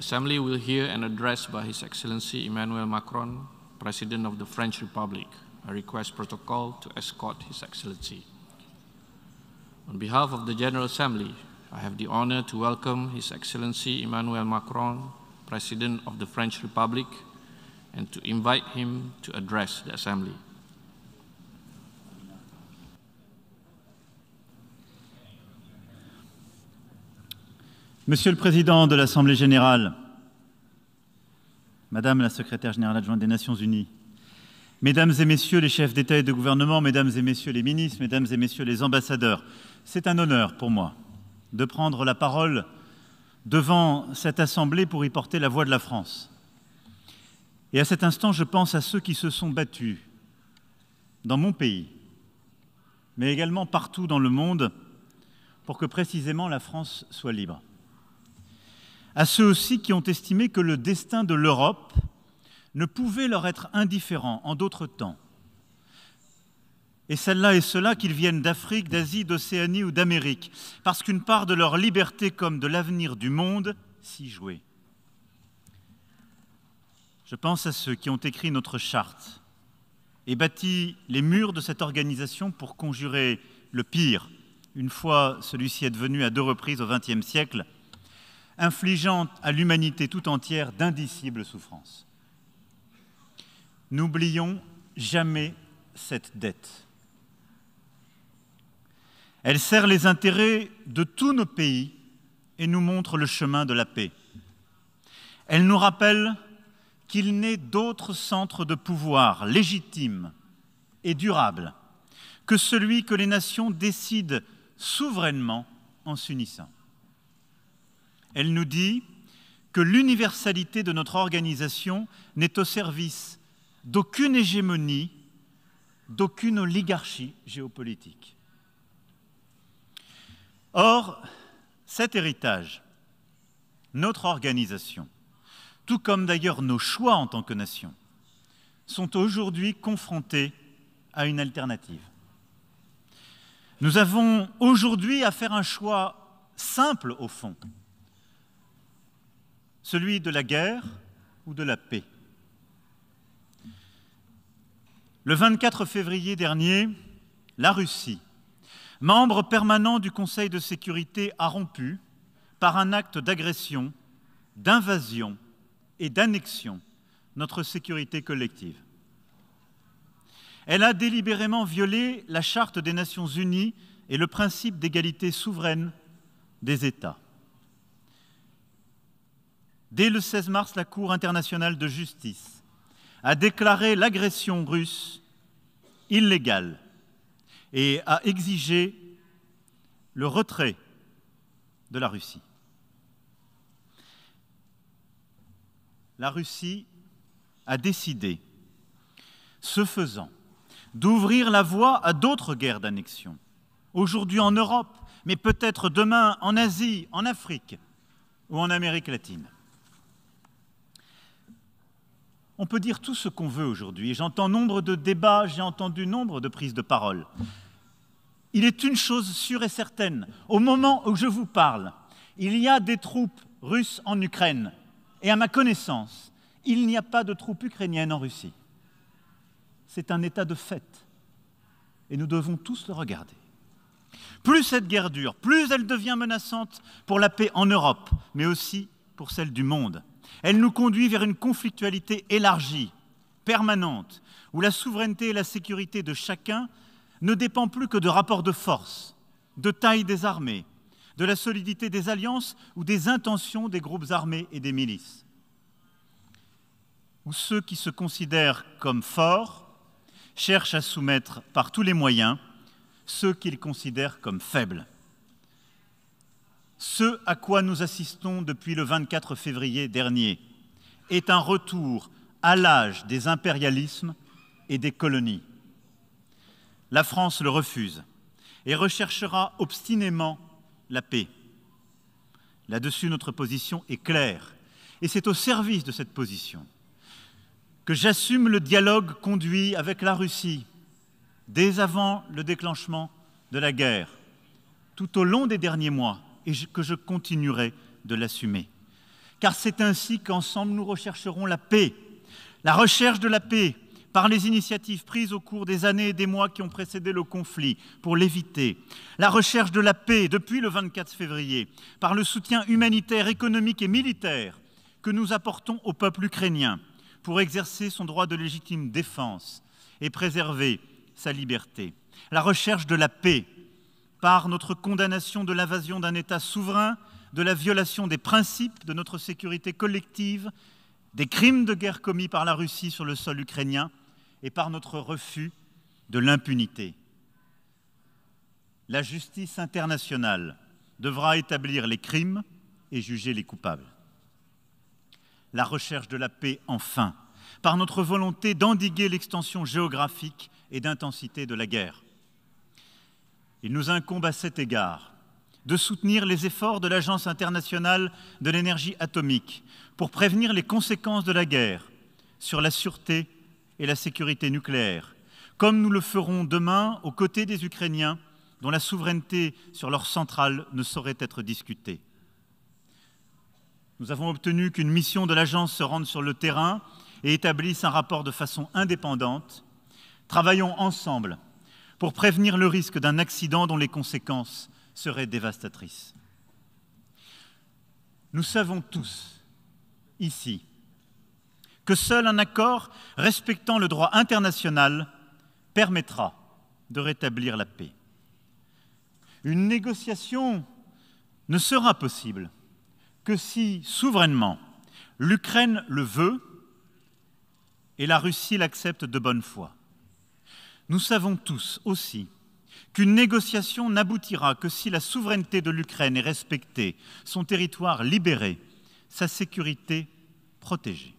Assembly will hear an address by His Excellency Emmanuel Macron, President of the French Republic. I request protocol to escort His Excellency. On behalf of the General Assembly, I have the honor to welcome His Excellency Emmanuel Macron, President of the French Republic, and to invite him to address the Assembly. Monsieur le Président de l'Assemblée générale, Madame la Secrétaire générale adjointe des Nations unies, Mesdames et Messieurs les chefs d'État et de gouvernement, Mesdames et Messieurs les ministres, Mesdames et Messieurs les ambassadeurs, c'est un honneur pour moi de prendre la parole devant cette Assemblée pour y porter la voix de la France. Et à cet instant, je pense à ceux qui se sont battus dans mon pays, mais également partout dans le monde, pour que précisément la France soit libre. À ceux aussi qui ont estimé que le destin de l'Europe ne pouvait leur être indifférent en d'autres temps. Et celles-là et ceux-là, qu'ils viennent d'Afrique, d'Asie, d'Océanie ou d'Amérique, parce qu'une part de leur liberté comme de l'avenir du monde s'y jouait. Je pense à ceux qui ont écrit notre charte et bâti les murs de cette organisation pour conjurer le pire, une fois celui-ci advenu à 2 reprises au XXe siècle, infligeant à l'humanité tout entière d'indicibles souffrances. N'oublions jamais cette dette. Elle sert les intérêts de tous nos pays et nous montre le chemin de la paix. Elle nous rappelle qu'il n'est d'autre centre de pouvoir légitime et durable que celui que les nations décident souverainement en s'unissant. Elle nous dit que l'universalité de notre organisation n'est au service d'aucune hégémonie, d'aucune oligarchie géopolitique. Or, cet héritage, notre organisation, tout comme d'ailleurs nos choix en tant que nation, sont aujourd'hui confrontés à une alternative. Nous avons aujourd'hui à faire un choix simple au fond, celui de la guerre ou de la paix. Le 24 février dernier, la Russie, membre permanent du Conseil de sécurité, a rompu, par un acte d'agression, d'invasion et d'annexion, notre sécurité collective. Elle a délibérément violé la Charte des Nations unies et le principe d'égalité souveraine des États. Dès le 16 mars, la Cour internationale de justice a déclaré l'agression russe illégale et a exigé le retrait de la Russie. La Russie a décidé, ce faisant, d'ouvrir la voie à d'autres guerres d'annexion, aujourd'hui en Europe, mais peut-être demain en Asie, en Afrique ou en Amérique latine. On peut dire tout ce qu'on veut aujourd'hui, et j'entends nombre de débats, j'ai entendu nombre de prises de parole. Il est une chose sûre et certaine, au moment où je vous parle, il y a des troupes russes en Ukraine, et à ma connaissance, il n'y a pas de troupes ukrainiennes en Russie. C'est un état de fait, et nous devons tous le regarder. Plus cette guerre dure, plus elle devient menaçante pour la paix en Europe, mais aussi pour celle du monde. Elle nous conduit vers une conflictualité élargie, permanente, où la souveraineté et la sécurité de chacun ne dépendent plus que de rapports de force, de taille des armées, de la solidité des alliances ou des intentions des groupes armés et des milices. Où ceux qui se considèrent comme forts cherchent à soumettre par tous les moyens ceux qu'ils considèrent comme faibles. Ce à quoi nous assistons depuis le 24 février dernier est un retour à l'âge des impérialismes et des colonies. La France le refuse et recherchera obstinément la paix. Là-dessus, notre position est claire et c'est au service de cette position que j'assume le dialogue conduit avec la Russie dès avant le déclenchement de la guerre, tout au long des derniers mois, et que je continuerai de l'assumer. car c'est ainsi qu'ensemble nous rechercherons la paix. La recherche de la paix par les initiatives prises au cours des années et des mois qui ont précédé le conflit pour l'éviter. La recherche de la paix depuis le 24 février par le soutien humanitaire, économique et militaire que nous apportons au peuple ukrainien pour exercer son droit de légitime défense et préserver sa liberté. La recherche de la paix par notre condamnation de l'invasion d'un État souverain, de la violation des principes de notre sécurité collective, des crimes de guerre commis par la Russie sur le sol ukrainien et par notre refus de l'impunité. La justice internationale devra établir les crimes et juger les coupables. La recherche de la paix, enfin, par notre volonté d'endiguer l'extension géographique et d'intensité de la guerre. Il nous incombe à cet égard de soutenir les efforts de l'Agence internationale de l'énergie atomique pour prévenir les conséquences de la guerre sur la sûreté et la sécurité nucléaire, comme nous le ferons demain aux côtés des Ukrainiens dont la souveraineté sur leurs centrales ne saurait être discutée. Nous avons obtenu qu'une mission de l'agence se rende sur le terrain et établisse un rapport de façon indépendante. Travaillons ensemble pour prévenir le risque d'un accident dont les conséquences seraient dévastatrices. Nous savons tous, ici, que seul un accord respectant le droit international permettra de rétablir la paix. Une négociation ne sera possible que si, souverainement, l'Ukraine le veut et la Russie l'accepte de bonne foi. Nous savons tous aussi qu'une négociation n'aboutira que si la souveraineté de l'Ukraine est respectée, son territoire libéré, sa sécurité protégée.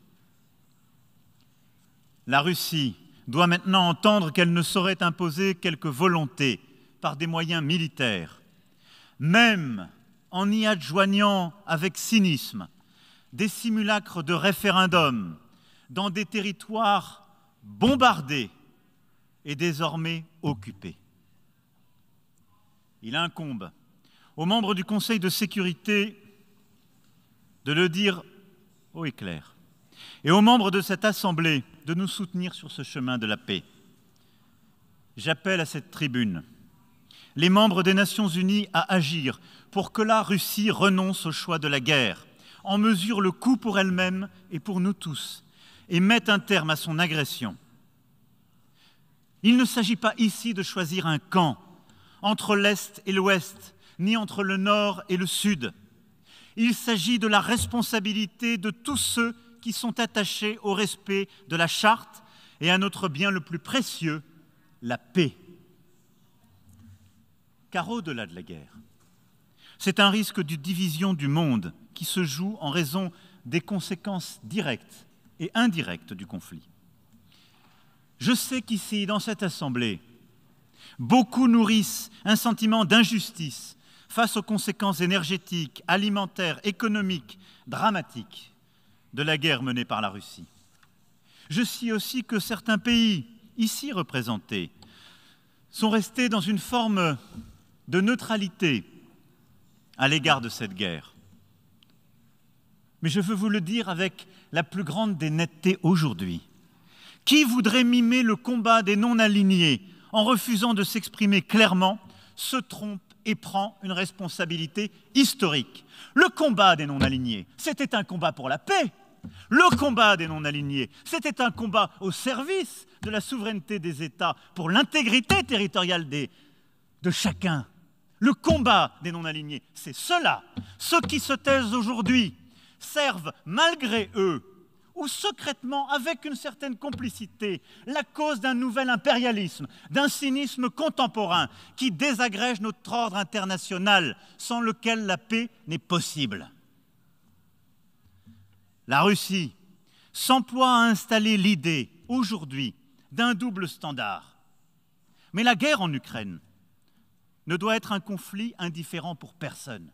La Russie doit maintenant entendre qu'elle ne saurait imposer quelque volonté par des moyens militaires, même en y adjoignant avec cynisme des simulacres de référendum dans des territoires bombardés et désormais occupés. Il incombe aux membres du Conseil de sécurité de le dire haut et clair, et aux membres de cette Assemblée de nous soutenir sur ce chemin de la paix. J'appelle à cette tribune les membres des Nations Unies à agir pour que la Russie renonce au choix de la guerre, en mesure le coût pour elle-même et pour nous tous, et mette un terme à son agression. Il ne s'agit pas ici de choisir un camp entre l'Est et l'Ouest, ni entre le Nord et le Sud. Il s'agit de la responsabilité de tous ceux qui sont attachés au respect de la Charte et à notre bien le plus précieux, la paix. Car au-delà de la guerre, c'est un risque de division du monde qui se joue en raison des conséquences directes et indirectes du conflit. Je sais qu'ici, dans cette Assemblée, beaucoup nourrissent un sentiment d'injustice face aux conséquences énergétiques, alimentaires, économiques, dramatiques de la guerre menée par la Russie. Je sais aussi que certains pays, ici représentés, sont restés dans une forme de neutralité à l'égard de cette guerre. Mais je veux vous le dire avec la plus grande des nettetés aujourd'hui. Qui voudrait mimer le combat des non-alignés en refusant de s'exprimer clairement, se trompe et prend une responsabilité historique. Le combat des non-alignés, c'était un combat pour la paix. Le combat des non-alignés, c'était un combat au service de la souveraineté des États, pour l'intégrité territoriale de chacun. Le combat des non-alignés, c'est ceux-là. Ceux qui se taisent aujourd'hui servent malgré eux, ou secrètement, avec une certaine complicité, la cause d'un nouvel impérialisme, d'un cynisme contemporain qui désagrège notre ordre international, sans lequel la paix n'est possible. La Russie s'emploie à installer l'idée, aujourd'hui, d'un double standard. Mais la guerre en Ukraine ne doit être un conflit indifférent pour personne.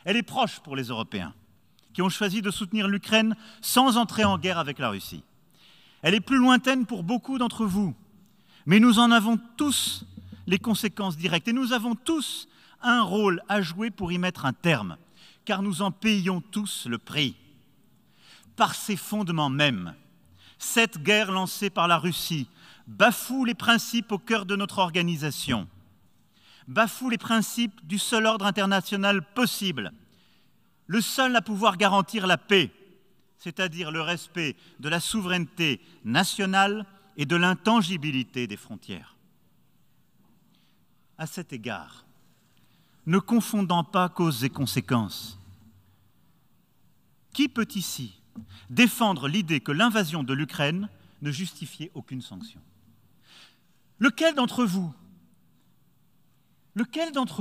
Elle est proche pour les Européens, qui ont choisi de soutenir l'Ukraine sans entrer en guerre avec la Russie. Elle est plus lointaine pour beaucoup d'entre vous, mais nous en avons tous les conséquences directes et nous avons tous un rôle à jouer pour y mettre un terme. car nous en payons tous le prix. Par ses fondements mêmes, cette guerre lancée par la Russie bafoue les principes au cœur de notre organisation, bafoue les principes du seul ordre international possible, le seul à pouvoir garantir la paix, c'est-à-dire le respect de la souveraineté nationale et de l'intangibilité des frontières. À cet égard, ne confondant pas causes et conséquences, qui peut ici défendre l'idée que l'invasion de l'Ukraine ne justifiait aucune sanction? Lequel d'entre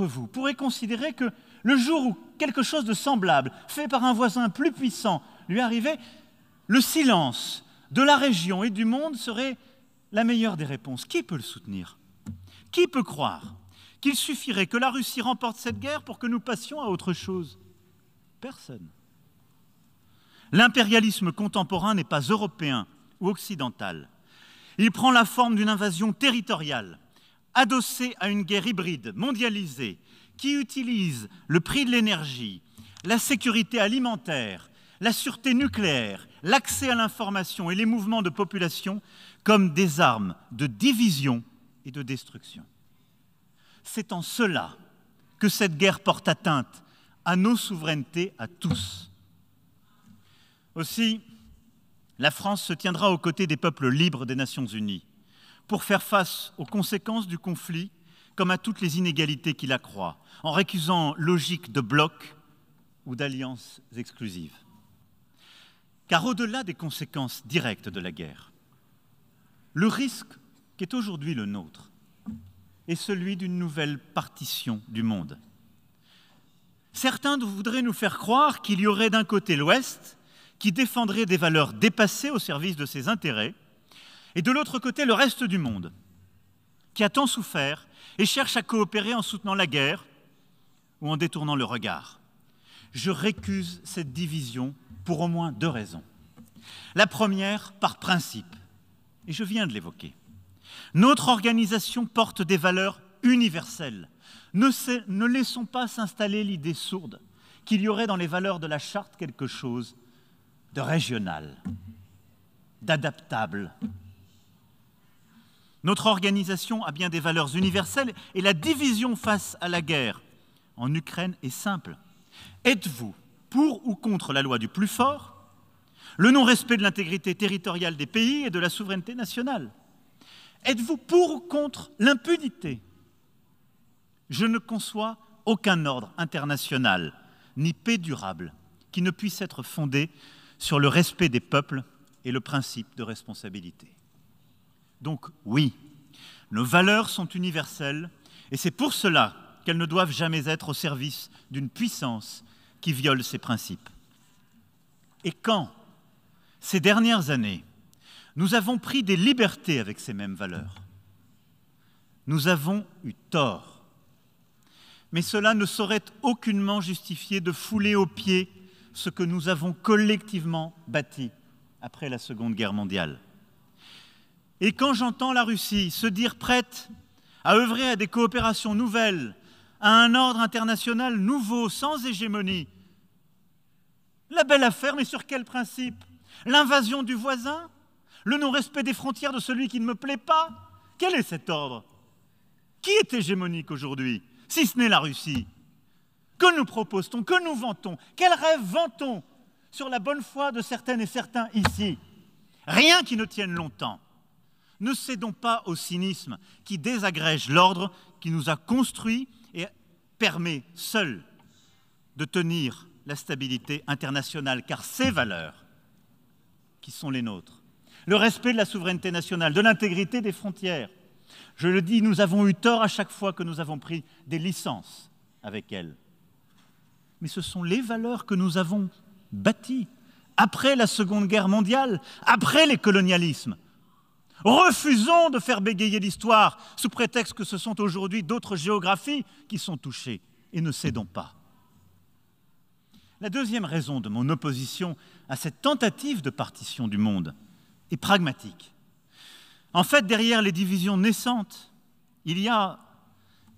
vous pourrait considérer que le jour où quelque chose de semblable, fait par un voisin plus puissant, lui arrivait, le silence de la région et du monde serait la meilleure des réponses? Qui peut le soutenir? Qui peut croire qu'il suffirait que la Russie remporte cette guerre pour que nous passions à autre chose? Personne. L'impérialisme contemporain n'est pas européen ou occidental. Il prend la forme d'une invasion territoriale, adossée à une guerre hybride, mondialisée, qui utilise le prix de l'énergie, la sécurité alimentaire, la sûreté nucléaire, l'accès à l'information et les mouvements de population comme des armes de division et de destruction. C'est en cela que cette guerre porte atteinte à nos souverainetés à tous. Aussi, la France se tiendra aux côtés des peuples libres des Nations Unies pour faire face aux conséquences du conflit comme à toutes les inégalités qu'il accroît, en récusant logique de bloc ou d'alliances exclusives. Car au-delà des conséquences directes de la guerre, le risque qui est aujourd'hui le nôtre est celui d'une nouvelle partition du monde. Certains voudraient nous faire croire qu'il y aurait d'un côté l'Ouest qui défendrait des valeurs dépassées au service de ses intérêts, et de l'autre côté le reste du monde, qui a tant souffert et cherche à coopérer en soutenant la guerre ou en détournant le regard. Je récuse cette division pour au moins 2 raisons. La première, par principe, et je viens de l'évoquer. Notre organisation porte des valeurs universelles. Ne laissons pas s'installer l'idée sourde qu'il y aurait dans les valeurs de la Charte quelque chose de régional, d'adaptable. Notre organisation a bien des valeurs universelles et la division face à la guerre en Ukraine est simple. Êtes-vous pour ou contre la loi du plus fort, le non-respect de l'intégrité territoriale des pays et de la souveraineté nationale? Êtes-vous pour ou contre l'impunité? Je ne conçois aucun ordre international, ni paix durable, qui ne puisse être fondé sur le respect des peuples et le principe de responsabilité. Donc oui, nos valeurs sont universelles et c'est pour cela qu'elles ne doivent jamais être au service d'une puissance qui viole ces principes. Et quand, ces dernières années, nous avons pris des libertés avec ces mêmes valeurs, nous avons eu tort. Mais cela ne saurait aucunement justifier de fouler aux pieds ce que nous avons collectivement bâti après la Seconde Guerre mondiale. Et quand j'entends la Russie se dire prête à œuvrer à des coopérations nouvelles, à un ordre international nouveau, sans hégémonie, la belle affaire, mais sur quel principe? L'invasion du voisin? Le non-respect des frontières de celui qui ne me plaît pas? Quel est cet ordre? Qui est hégémonique aujourd'hui, si ce n'est la Russie? Que nous propose-t-on? Que nous vantons? Quel rêve vantons sur la bonne foi de certaines et certains ici? Rien qui ne tienne longtemps. Ne cédons pas au cynisme qui désagrège l'ordre qui nous a construits et permet seul de tenir la stabilité internationale, car ces valeurs qui sont les nôtres, le respect de la souveraineté nationale, de l'intégrité des frontières, je le dis, nous avons eu tort à chaque fois que nous avons pris des licences avec elles. Mais ce sont les valeurs que nous avons bâties après la Seconde Guerre mondiale, après les colonialismes. Refusons de faire bégayer l'histoire sous prétexte que ce sont aujourd'hui d'autres géographies qui sont touchées et ne cédons pas. La deuxième raison de mon opposition à cette tentative de partition du monde est pragmatique. En fait, derrière les divisions naissantes, il y a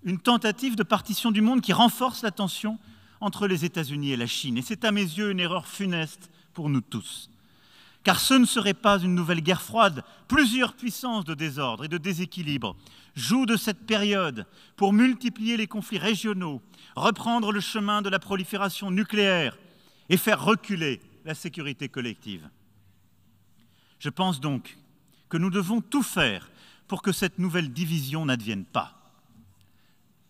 une tentative de partition du monde qui renforce la tension entre les États-Unis et la Chine. Et c'est à mes yeux une erreur funeste pour nous tous. Car ce ne serait pas une nouvelle guerre froide. Plusieurs puissances de désordre et de déséquilibre jouent de cette période pour multiplier les conflits régionaux, reprendre le chemin de la prolifération nucléaire et faire reculer la sécurité collective. Je pense donc que nous devons tout faire pour que cette nouvelle division n'advienne pas.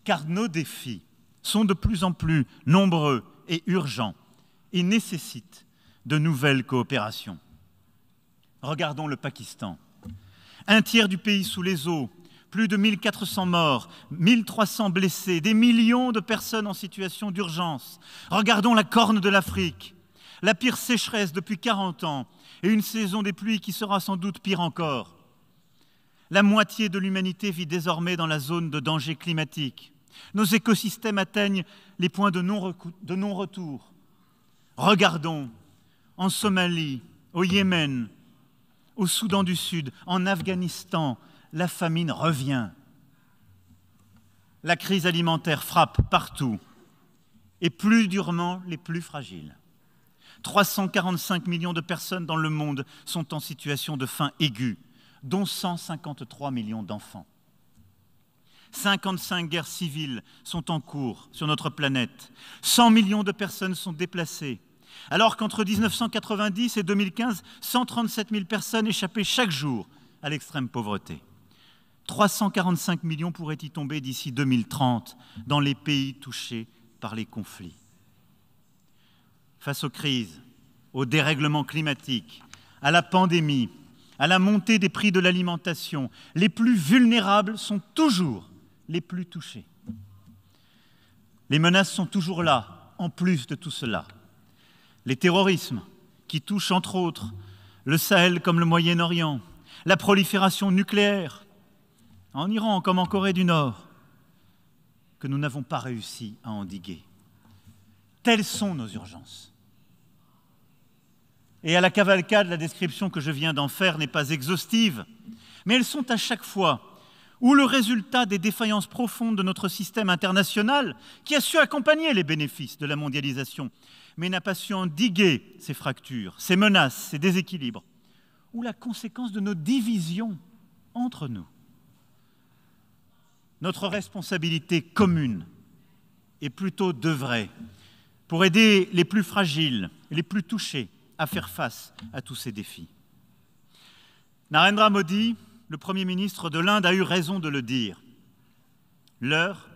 Car nos défis sont de plus en plus nombreux et urgents et nécessitent de nouvelles coopérations. Regardons le Pakistan. Un tiers du pays sous les eaux, plus de 1400 morts, 1300 blessés, des millions de personnes en situation d'urgence. Regardons la Corne de l'Afrique, la pire sécheresse depuis 40 ans et une saison des pluies qui sera sans doute pire encore. La moitié de l'humanité vit désormais dans la zone de danger climatique. Nos écosystèmes atteignent les points de non-retour. Regardons en Somalie, au Yémen, au Soudan du Sud, en Afghanistan, la famine revient. La crise alimentaire frappe partout, et plus durement les plus fragiles. 345 millions de personnes dans le monde sont en situation de faim aiguë, dont 153 millions d'enfants. 55 guerres civiles sont en cours sur notre planète. 100 millions de personnes sont déplacées. Alors qu'entre 1990 et 2015, 137 000 personnes échappaient chaque jour à l'extrême pauvreté. 345 millions pourraient y tomber d'ici 2030 dans les pays touchés par les conflits. Face aux crises, au dérèglement climatique, à la pandémie, à la montée des prix de l'alimentation, les plus vulnérables sont toujours les plus touchés. Les menaces sont toujours là, en plus de tout cela. Les terrorismes, qui touchent entre autres le Sahel comme le Moyen-Orient, la prolifération nucléaire, en Iran comme en Corée du Nord, que nous n'avons pas réussi à endiguer. Telles sont nos urgences. Et à la cavalcade, la description que je viens d'en faire n'est pas exhaustive, mais elles sont à chaque fois ou le résultat des défaillances profondes de notre système international qui a su accompagner les bénéfices de la mondialisation, mais n'a pas su endiguer ces fractures, ces menaces, ces déséquilibres, ou la conséquence de nos divisions entre nous. Notre responsabilité commune est plutôt d'œuvrer pour aider les plus fragiles, les plus touchés à faire face à tous ces défis. Narendra Modi, le Premier ministre de l'Inde, a eu raison de le dire. L'heure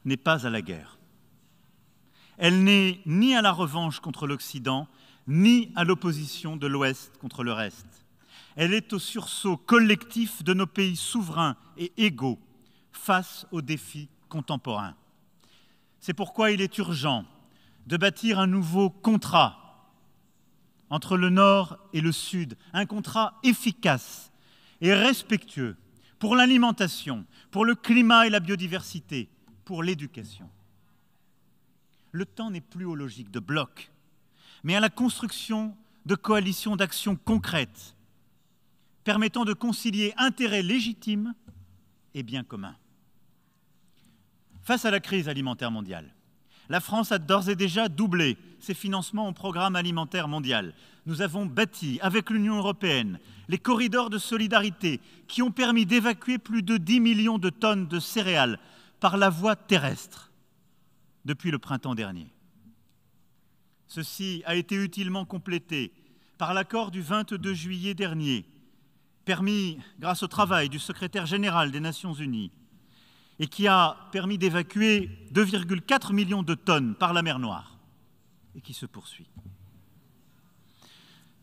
n'est pas à la guerre. Elle n'est ni à la revanche contre l'Occident, ni à l'opposition de l'Ouest contre le reste. Elle est au sursaut collectif de nos pays souverains et égaux face aux défis contemporains. C'est pourquoi il est urgent de bâtir un nouveau contrat entre le Nord et le Sud, un contrat efficace et respectueux pour l'alimentation, pour le climat et la biodiversité, pour l'éducation. Le temps n'est plus aux logiques de blocs, mais à la construction de coalitions d'actions concrètes, permettant de concilier intérêts légitimes et biens communs. Face à la crise alimentaire mondiale, la France a d'ores et déjà doublé ses financements au programme alimentaire mondial. Nous avons bâti, avec l'Union européenne, les corridors de solidarité qui ont permis d'évacuer plus de 10 millions de tonnes de céréales par la voie terrestre depuis le printemps dernier. Ceci a été utilement complété par l'accord du 22 juillet dernier, permis grâce au travail du secrétaire général des Nations Unies, et qui a permis d'évacuer 2,4 millions de tonnes par la mer Noire, et qui se poursuit.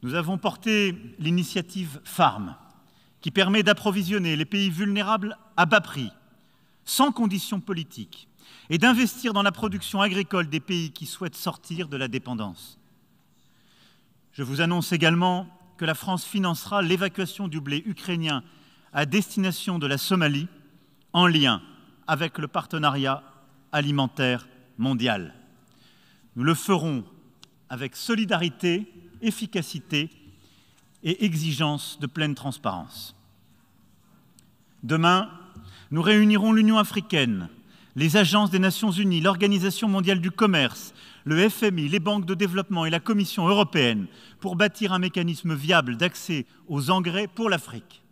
Nous avons porté l'initiative Farm, qui permet d'approvisionner les pays vulnérables à bas prix, sans conditions politiques, et d'investir dans la production agricole des pays qui souhaitent sortir de la dépendance. Je vous annonce également que la France financera l'évacuation du blé ukrainien à destination de la Somalie, en lien avec le partenariat alimentaire mondial. Nous le ferons avec solidarité, efficacité et exigence de pleine transparence. Demain, nous réunirons l'Union africaine, les agences des Nations Unies, l'Organisation mondiale du commerce, le FMI, les banques de développement et la Commission européenne pour bâtir un mécanisme viable d'accès aux engrais pour l'Afrique,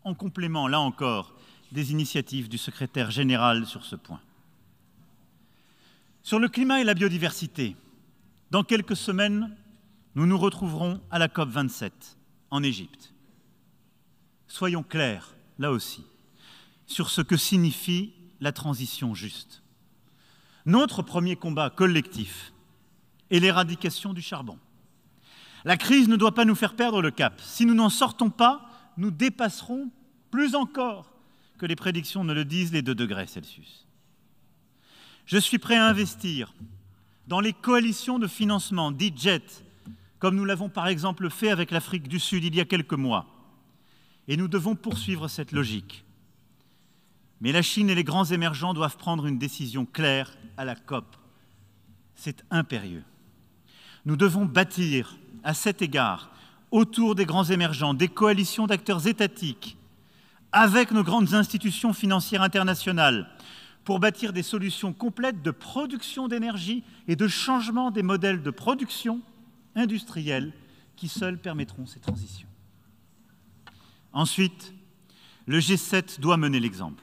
en complément, là encore, des initiatives du secrétaire général sur ce point. Sur le climat et la biodiversité, dans quelques semaines, nous nous retrouverons à la COP27 en Égypte. Soyons clairs, là aussi, sur ce que signifie la transition juste. Notre premier combat collectif est l'éradication du charbon. La crise ne doit pas nous faire perdre le cap. Si nous n'en sortons pas, nous dépasserons plus encore que les prédictions ne le disent les 2 degrés Celsius. Je suis prêt à investir dans les coalitions de financement dites JET, comme nous l'avons par exemple fait avec l'Afrique du Sud il y a quelques mois. Et nous devons poursuivre cette logique. Mais la Chine et les grands émergents doivent prendre une décision claire à la COP. C'est impérieux. Nous devons bâtir, à cet égard, autour des grands émergents, des coalitions d'acteurs étatiques, avec nos grandes institutions financières internationales, pour bâtir des solutions complètes de production d'énergie et de changement des modèles de production industrielle qui seuls permettront ces transitions. Ensuite, le G7 doit mener l'exemple.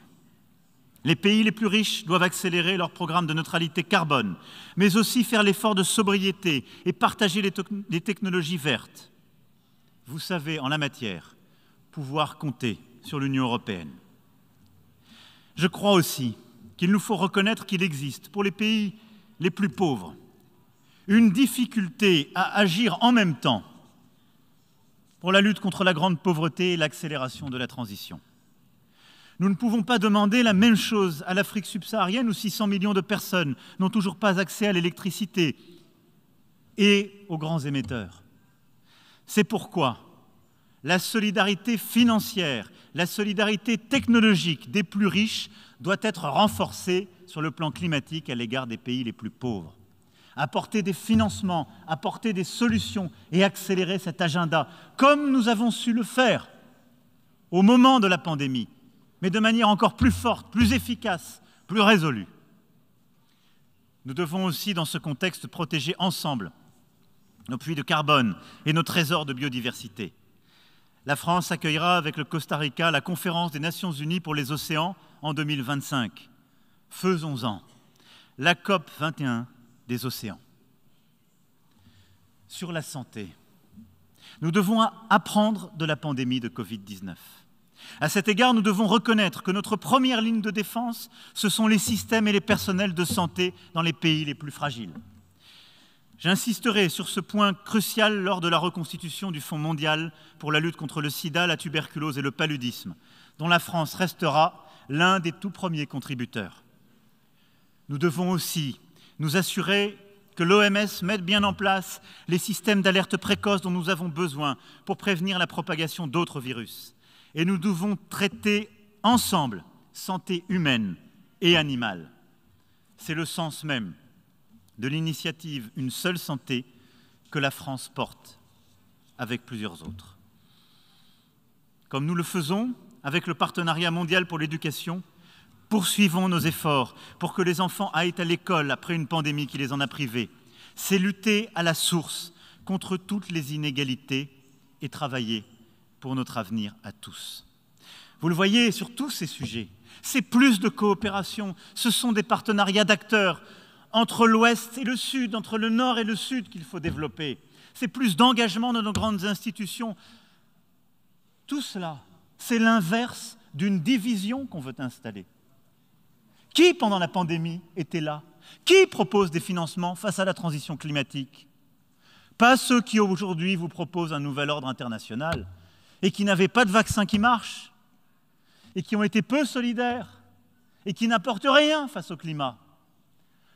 Les pays les plus riches doivent accélérer leur programme de neutralité carbone, mais aussi faire l'effort de sobriété et partager les technologies vertes. Vous savez, en la matière, pouvoir compter sur l'Union européenne. Je crois aussi qu'il nous faut reconnaître qu'il existe, pour les pays les plus pauvres, une difficulté à agir en même temps pour la lutte contre la grande pauvreté et l'accélération de la transition. Nous ne pouvons pas demander la même chose à l'Afrique subsaharienne où 600 millions de personnes n'ont toujours pas accès à l'électricité et aux grands émetteurs. C'est pourquoi la solidarité financière, la solidarité technologique des plus riches doit être renforcée sur le plan climatique à l'égard des pays les plus pauvres. Apporter des financements, apporter des solutions et accélérer cet agenda, comme nous avons su le faire au moment de la pandémie, mais de manière encore plus forte, plus efficace, plus résolue. Nous devons aussi, dans ce contexte, protéger ensemble nos puits de carbone et nos trésors de biodiversité. La France accueillera avec le Costa Rica la conférence des Nations Unies pour les océans en 2025. Faisons-en la COP 21 des océans. Sur la santé, nous devons apprendre de la pandémie de Covid-19. À cet égard, nous devons reconnaître que notre première ligne de défense, ce sont les systèmes et les personnels de santé dans les pays les plus fragiles. J'insisterai sur ce point crucial lors de la reconstitution du Fonds mondial pour la lutte contre le sida, la tuberculose et le paludisme, dont la France restera l'un des tout premiers contributeurs. Nous devons aussi nous assurer que l'OMS mette bien en place les systèmes d'alerte précoce dont nous avons besoin pour prévenir la propagation d'autres virus. Et nous devons traiter ensemble santé humaine et animale. C'est le sens même de l'initiative Une seule santé que la France porte avec plusieurs autres. Comme nous le faisons avec le Partenariat mondial pour l'éducation, poursuivons nos efforts pour que les enfants aillent à l'école après une pandémie qui les en a privés. C'est lutter à la source contre toutes les inégalités et travailler pour notre avenir à tous. Vous le voyez sur tous ces sujets, c'est plus de coopération, ce sont des partenariats d'acteurs entre l'Ouest et le Sud, entre le Nord et le Sud qu'il faut développer. C'est plus d'engagement de nos grandes institutions. Tout cela, c'est l'inverse d'une division qu'on veut installer. Qui, pendant la pandémie, était là? Qui propose des financements face à la transition climatique? Pas ceux qui, aujourd'hui, vous proposent un nouvel ordre international et qui n'avaient pas de vaccin qui marche et qui ont été peu solidaires et qui n'apportent rien face au climat.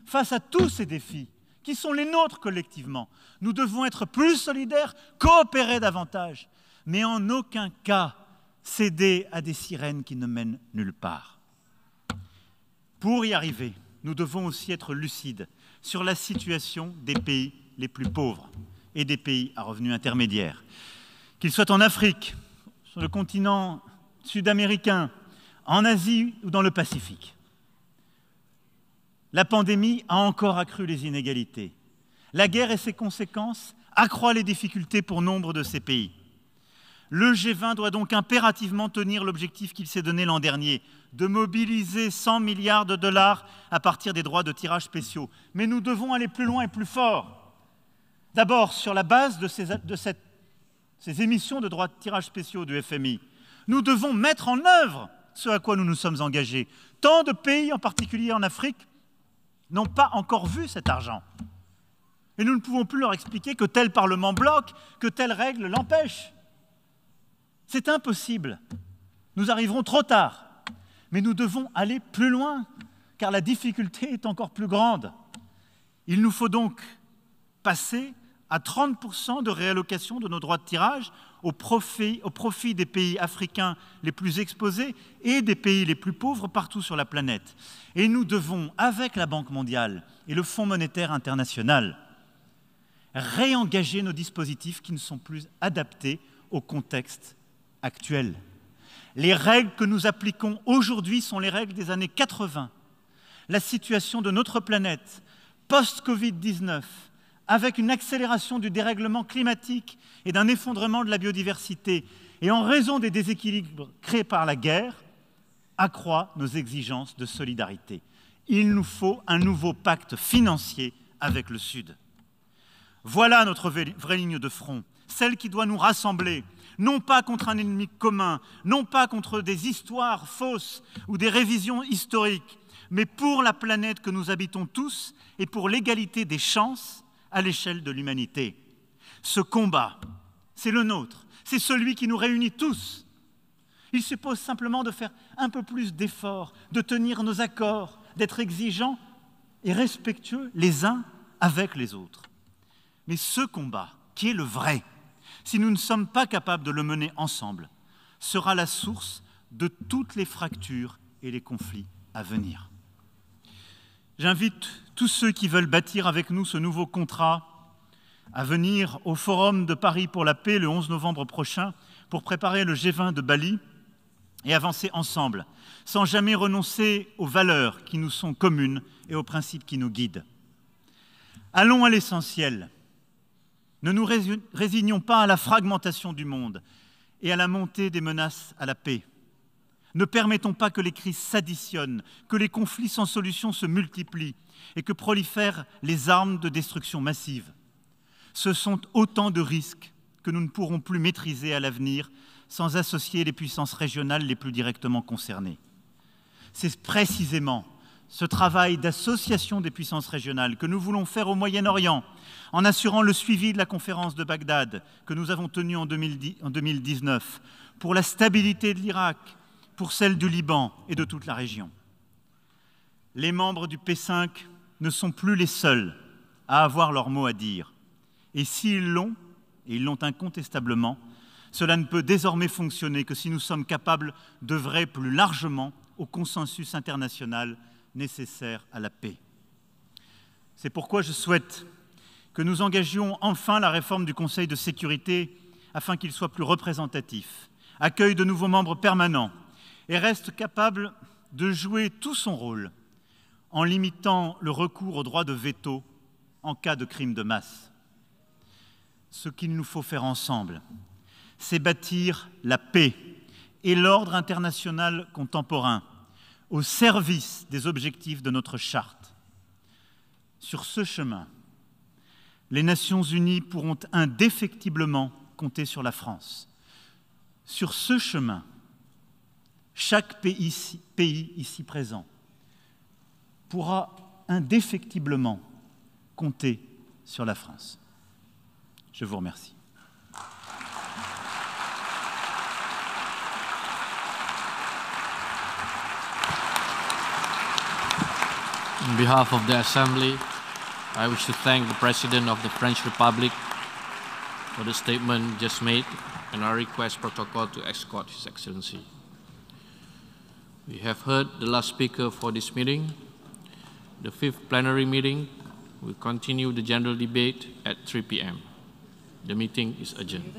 Face à tous ces défis, qui sont les nôtres collectivement, nous devons être plus solidaires, coopérer davantage, mais en aucun cas céder à des sirènes qui ne mènent nulle part. Pour y arriver, nous devons aussi être lucides sur la situation des pays les plus pauvres et des pays à revenus intermédiaires. Qu'ils soient en Afrique, sur le continent sud-américain, en Asie ou dans le Pacifique. la pandémie a encore accru les inégalités. La guerre et ses conséquences accroissent les difficultés pour nombre de ces pays. Le G20 doit donc impérativement tenir l'objectif qu'il s'est donné l'an dernier, de mobiliser 100 milliards de dollars à partir des droits de tirage spéciaux. Mais nous devons aller plus loin et plus fort. D'abord, sur la base de ces émissions de droits de tirage spéciaux du FMI, nous devons mettre en œuvre ce à quoi nous nous sommes engagés. Tant de pays, en particulier en Afrique, n'ont pas encore vu cet argent. Et nous ne pouvons plus leur expliquer que tel Parlement bloque, que telle règle l'empêche. C'est impossible. Nous arriverons trop tard. Mais nous devons aller plus loin, car la difficulté est encore plus grande. Il nous faut donc passer à 30% de réallocation de nos droits de tirage au profit des pays africains les plus exposés et des pays les plus pauvres partout sur la planète. Et nous devons, avec la Banque mondiale et le Fonds monétaire international, réengager nos dispositifs qui ne sont plus adaptés au contexte actuel. Les règles que nous appliquons aujourd'hui sont les règles des années 80. La situation de notre planète, post-Covid-19, avec une accélération du dérèglement climatique et d'un effondrement de la biodiversité, et en raison des déséquilibres créés par la guerre, accroît nos exigences de solidarité. Il nous faut un nouveau pacte financier avec le Sud. Voilà notre vraie ligne de front, celle qui doit nous rassembler, non pas contre un ennemi commun, non pas contre des histoires fausses ou des révisions historiques, mais pour la planète que nous habitons tous et pour l'égalité des chances à l'échelle de l'humanité. Ce combat, c'est le nôtre, c'est celui qui nous réunit tous. Il suppose simplement de faire un peu plus d'efforts, de tenir nos accords, d'être exigeants et respectueux les uns avec les autres. Mais ce combat, qui est le vrai, si nous ne sommes pas capables de le mener ensemble, sera la source de toutes les fractures et les conflits à venir. J'invite tous ceux qui veulent bâtir avec nous ce nouveau contrat à venir au Forum de Paris pour la paix le 11 novembre prochain pour préparer le G20 de Bali et avancer ensemble, sans jamais renoncer aux valeurs qui nous sont communes et aux principes qui nous guident. Allons à l'essentiel. Ne nous résignons pas à la fragmentation du monde et à la montée des menaces à la paix. Ne permettons pas que les crises s'additionnent, que les conflits sans solution se multiplient et que prolifèrent les armes de destruction massive. Ce sont autant de risques que nous ne pourrons plus maîtriser à l'avenir sans associer les puissances régionales les plus directement concernées. C'est précisément ce travail d'association des puissances régionales que nous voulons faire au Moyen-Orient, en assurant le suivi de la conférence de Bagdad que nous avons tenue en 2019, pour la stabilité de l'Irak, pour celle du Liban et de toute la région. Les membres du P5 ne sont plus les seuls à avoir leur mot à dire. Et s'ils l'ont, et ils l'ont incontestablement, cela ne peut désormais fonctionner que si nous sommes capables d'œuvrer plus largement au consensus international nécessaire à la paix. C'est pourquoi je souhaite que nous engagions enfin la réforme du Conseil de sécurité afin qu'il soit plus représentatif, accueille de nouveaux membres permanents et reste capable de jouer tout son rôle en limitant le recours au droit de veto en cas de crime de masse. Ce qu'il nous faut faire ensemble, c'est bâtir la paix et l'ordre international contemporain au service des objectifs de notre charte. Sur ce chemin, les Nations unies pourront indéfectiblement compter sur la France. Sur ce chemin, chaque pays ici présent pourra indéfectiblement compter sur la France. Je vous remercie. On behalf of the Assembly, I wish to thank the President of the French Republic for the statement just made and I request protocol to escort His Excellency. We have heard the last speaker for this meeting. The fifth plenary meeting will continue the general debate at 3 p.m. The meeting is adjourned.